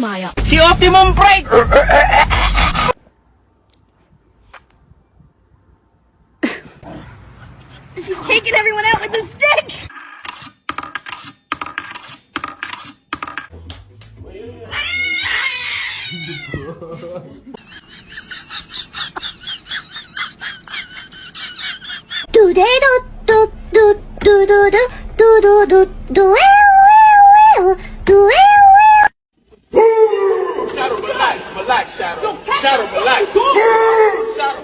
Maya. Si Optimum Prime! She's taking everyone out with the stick! Do they do do do do do do do do do do. Shadow, relax, Shadow. Shadow, relax. Shadow.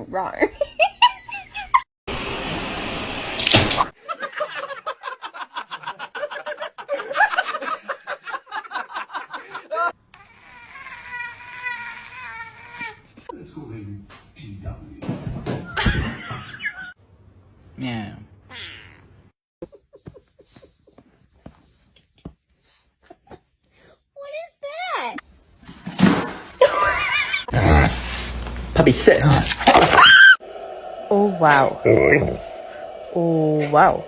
Wrong. Yeah. What is that? Puppy, sit. Oh wow. Oh wow.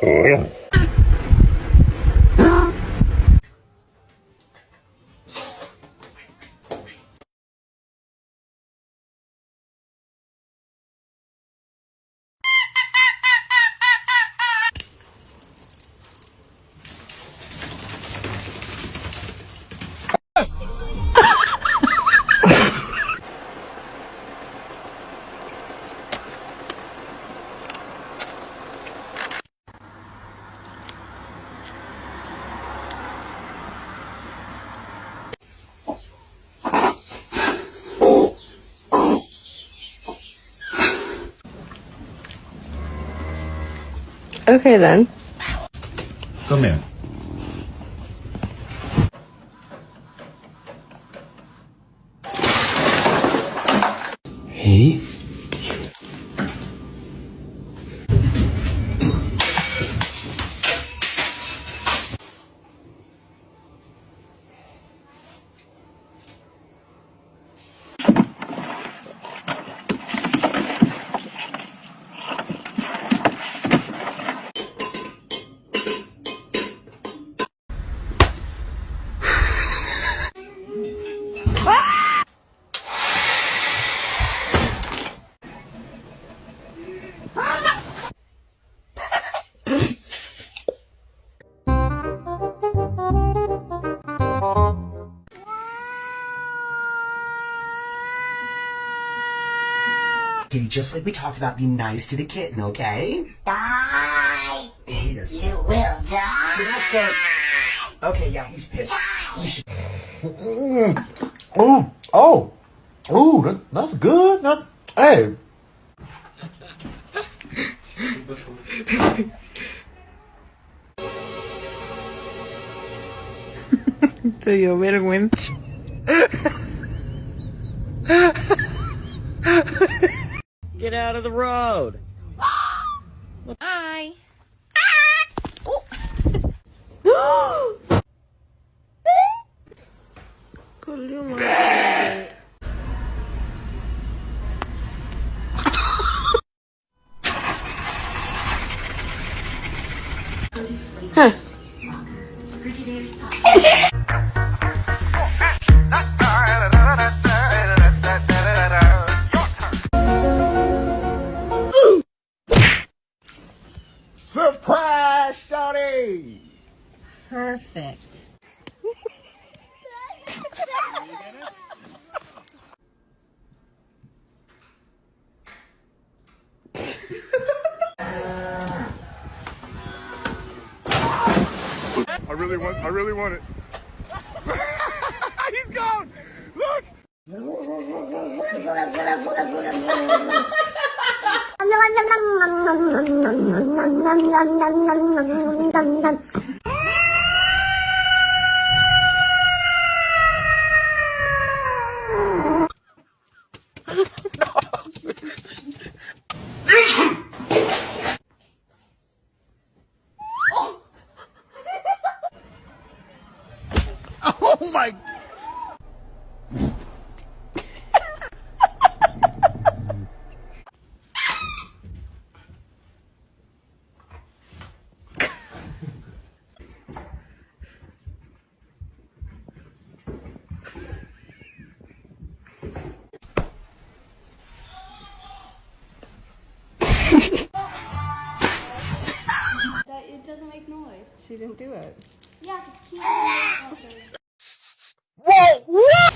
Okay then. Come here. Hey. Okay, just like we talked about, be nice to the kitten, okay? Die! Yes. You will die! Sylvester! Okay, yeah, he's pissed. We should... Ooh, that's good. Hey. Te dio vergüenza. Get out of the road. Hi! Huh. Surprise, shawty! Perfect. I really want it. He's gone! Look! Oh my... she didn't do it. Yeah, it's cute. Whoa! What?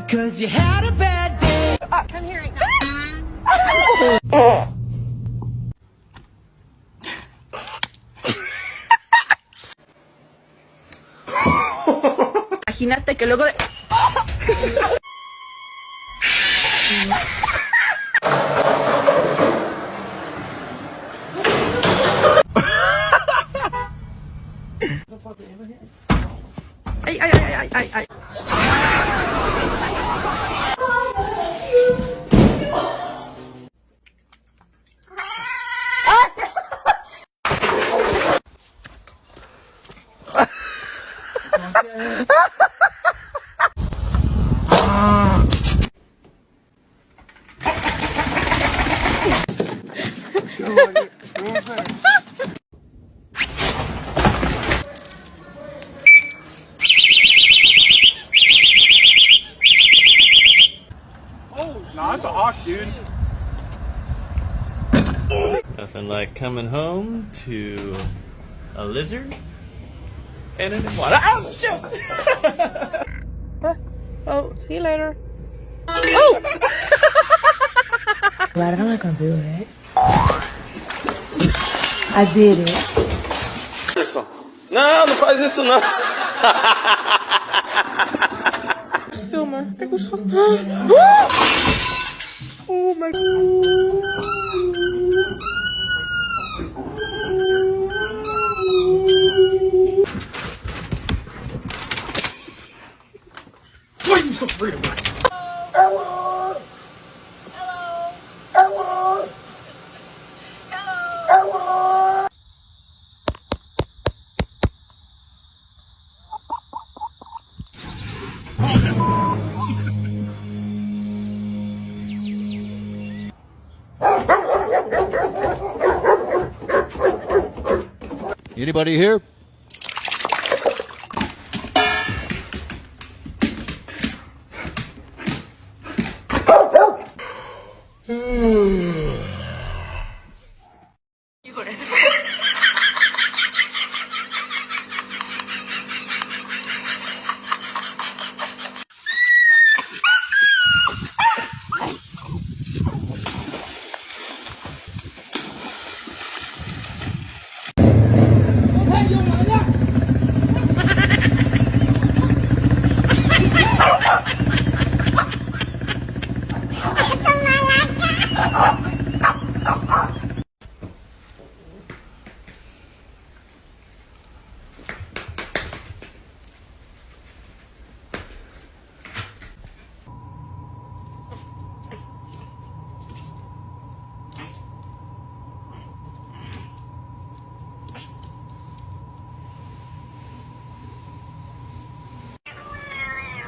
Cause you had a bad day. Come here right Imagínate que luego de... Ay, ay, ay, ay, ay, ay. Nah, it's a hawk, dude. Nothing like coming home to a lizard and an iguana. Oh, shoot! Oh, see you later. Glad I'm not gonna do it. I did it. Não, não faz isso não. Filma. É gostoso. Oh my Why are you so afraid of me? Anybody here?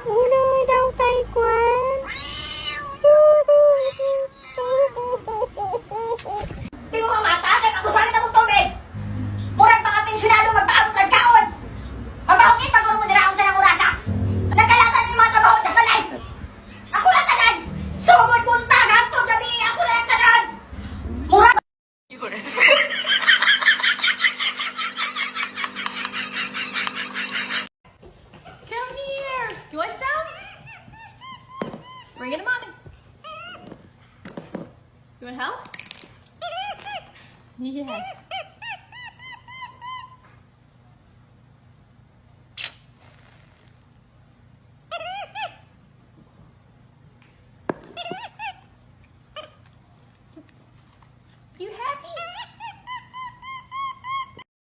Ôi đau tay quá. Tingnan mo mga tatay, pag-usalit ang tubig! Murag mga pensyonado magpaabot ng kaon! Mabahongin pag mo nila sa nangurasa! Nagkalatan yung mga trabaho sa balay! Ako lang tanan! Sugod punta! Hantong gabi! Ako lang tanan! Murag! Come here! You want some? Bring it to mommy. You want help? Yeah.